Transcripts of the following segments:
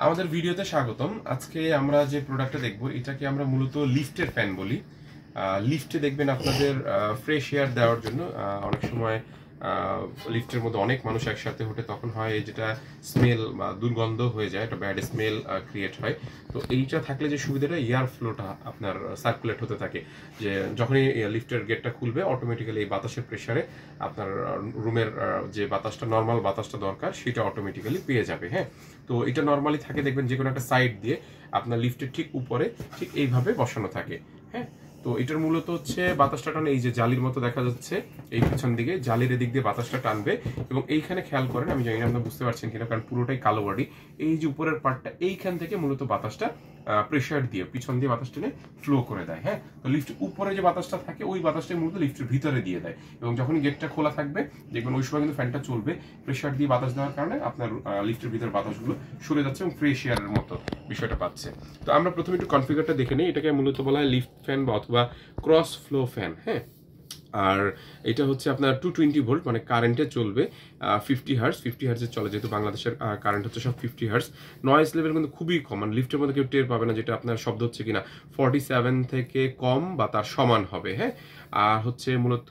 আমাদের ভিডিওতে স্বাগতম। আজকে আমরা যে প্রোডাক্টটা দেখব এটাকে আমরা মূলত লিফটের ফ্যান বলি। লিফটে দেখবেন আপনাদের ফ্রেশ এয়ার দেওয়ার জন্য অনেক সময় লিফটের মধ্যে অনেক মানুষ একসাথে ওঠে, তখন হয় যেটা স্মেল বা দুর্গন্ধ হয়ে যায়, একটা ব্যাড স্মেল ক্রিয়েট হয়। তো এইটা থাকলে যে সুবিধাটা, এয়ার ফ্লোটা আপনার সার্কুলেট হতে থাকে, যে যখনই লিফটের গেটটা খুলবে অটোমেটিক্যালি এই বাতাসের প্রেসারে আপনার রুমের যে বাতাসটা, নর্মাল বাতাসটা দরকার সেটা অটোমেটিক্যালি পেয়ে যাবে। হ্যাঁ, তো এটা নর্মালি থাকে দেখবেন যে কোনো একটা সাইড দিয়ে আপনার লিফটের ঠিক উপরে ঠিক এইভাবে বসানো থাকে। হ্যাঁ, তো এটার মূলত হচ্ছে বাতাসটা টানে, এই যে জালির মতো দেখা যাচ্ছে এই পিছন দিকে জালির এদিক দিয়ে বাতাসটা টানবে। এবং এইখানে খেয়াল করেন, আমি জানি না আপনারা বুঝতে পারছেন কিনা, কারণ পুরোটাই কালো বডি। এই যে উপরের পার্টটা, এইখান থেকে মূলত বাতাসটা প্রেশার দিয়ে পিছন দিয়ে বাতাস টেনে ফ্লো করে দেয়। হ্যাঁ, তো লিফটের উপরে যে বাতাসটা থাকে ওই বাতাসটাই মূলত লিফটের ভিতরে দিয়ে দেয়, এবং যখনই গেটটা খোলা থাকবে দেখবেন ওই সময় কিন্তু ফ্যানটা চলবে। প্রেশার দিয়ে বাতাস দেওয়ার কারণে আপনার লিফটের ভিতরে বাতাসগুলো সরে যাচ্ছে এবং ফ্রেশ এয়ারের মতো বিষয়টা পাচ্ছে। তো আমরা প্রথমে একটু কনফিগারটা দেখে নিই। এটাকে মূলত বলা হয় লিফট ফ্যান বা অথবা ক্রস ফ্লো ফ্যান। হ্যাঁ, আর এটা হচ্ছে আপনার 220 ভোল্ট, মানে কারেন্টে চলবে 50 হার্জ। 50 হার্জে চলে, যেহেতু বাংলাদেশের কারেন্ট হচ্ছে সব 50 হার্জ। নয়েজ লেভেল কিন্তু খুবই কম, মানে লিফটের মধ্যে কেউ টের পাবে না যেটা আপনার শব্দ হচ্ছে কিনা। 47 থেকে কম বা তার সমান হবে। হ্যাঁ, আর হচ্ছে মূলত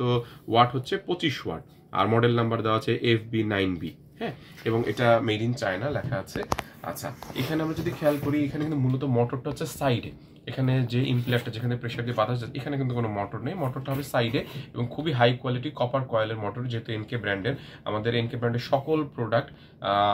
ওয়াট হচ্ছে 25 ওয়াট, আর মডেল নাম্বার দেওয়া আছে FB9B। হ্যাঁ, এবং এটা মেড ইন চায়না লেখা আছে। আচ্ছা, এখানে আমরা যদি খেয়াল করি, এখানে কিন্তু মূলত মোটরটা হচ্ছে সাইডে। এখানে যে ইমপ্লেটটা, যেখানে প্রেশার দিয়ে বাতাস যাচ্ছে, এখানে কিন্তু কোনো মোটর নেই, মোটরটা হবে সাইডে। এবং খুবই হাই কোয়ালিটি কপার কয়েলের মোটর, যেহেতু এনকে ব্র্যান্ডের। আমাদের এনকে ব্র্যান্ডের সকল প্রোডাক্ট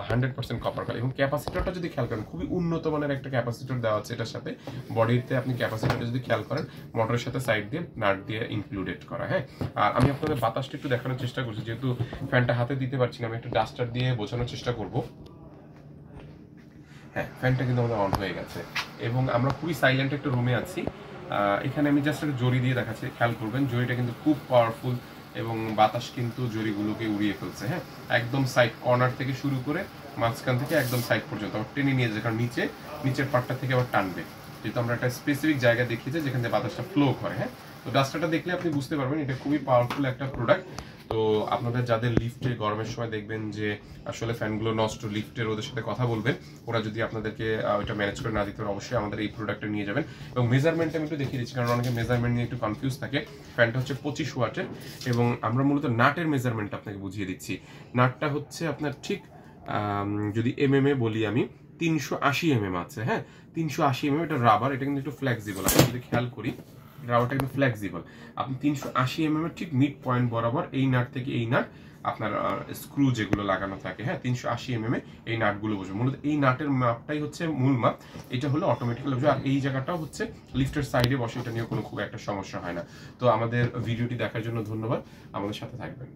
100% কপার কয়েল। এবং ক্যাপাসিটরটা যদি খেয়াল করেন, খুবই উন্নত মানের একটা ক্যাপাসিটর দেওয়া আছে এটার সাথে। বডিতে আপনি ক্যাপাসিটরটা যদি খেয়াল করেন, মোটরের সাথে সাইড দিয়ে নাট দিয়ে ইনক্লুডেড করা। হ্যাঁ, আর আমি আপনাদের বাতাসটা একটু দেখানোর চেষ্টা করছি, যেহেতু ফ্যানটা হাতে দিতে পারছি না, আমি একটু ডাস্টার দিয়ে বোঝানোর চেষ্টা করবো। হ্যাঁ, ফ্যানটা কিন্তু আমাদের অন হয়ে গেছে এবং আমরা খুবই সাইলেন্ট একটা রুমে আছি। এখানে আমি জাস্ট একটা জড়ি দিয়ে দেখাচ্ছি, খেয়াল করবেন জড়িটা কিন্তু খুব পাওয়ারফুল এবং বাতাস কিন্তু জড়িগুলোকে উড়িয়ে ফেলছে। হ্যাঁ, একদম সাইড কর্নার থেকে শুরু করে মাঝখান থেকে একদম সাইড পর্যন্ত আবার টেনে নিয়ে যায়, কারণ নিচের পার্টটা থেকে আবার টানবে, যেহেতু আমরা একটা স্পেসিফিক জায়গা দেখিয়েছি যেখান থেকে বাতাসটা ফ্লো করে। হ্যাঁ, তো ডাস্টারটা দেখলে আপনি বুঝতে পারবেন এটা খুবই পাওয়ারফুল একটা প্রোডাক্ট। তো আপনাদের যাদের লিফটে গরমের সময় দেখবেন যে আসলে ফ্যানগুলো নষ্ট, লিফটের ওদের সাথে কথা বলবেন, ওরা যদি আপনাদেরকে ওইটা ম্যানেজ করে না দিতে পারে, অবশ্যই আমাদের এই প্রোডাক্টটা নিয়ে যাবেন। এবং মেজারমেন্টটা আমি একটু দেখিয়ে দিচ্ছি, কারণ অনেকে মেজারমেন্ট নিয়ে একটু কনফিউজ থাকে। ফ্যানটা হচ্ছে 25 ওয়াটের এবং আমরা মূলত নাটের মেজারমেন্টটা আপনাকে বুঝিয়ে দিচ্ছি। নাটটা হচ্ছে আপনার ঠিক যদি এমএমএ বলি আমি, 380 mm আছে। হ্যাঁ, 380 mm, এটা রাবার, এটা কিন্তু একটু ফ্লেক্সিবল। আপনি যদি খেয়াল করি, রাবারটা কিন্তু ফ্লেক্সিবল। আপনি 380 mm এর ঠিক মিড পয়েন্ট বরাবর এই নাট থেকে এই নাট আপনার স্ক্রু যেগুলো লাগানো থাকে, হ্যাঁ 380 mm এই নাটগুলো বসবে। মূলত এই নাটের মাপটাই হচ্ছে মূল মাপ, এটা হলো অটোমেটিক্যালি বসবে। আর এই জায়গাটাও হচ্ছে লিফটের সাইডে বসে, এটা নিয়ে কোনো খুব একটা সমস্যা হয় না। তো আমাদের ভিডিওটি দেখার জন্য ধন্যবাদ, আমাদের সাথে থাকবেন।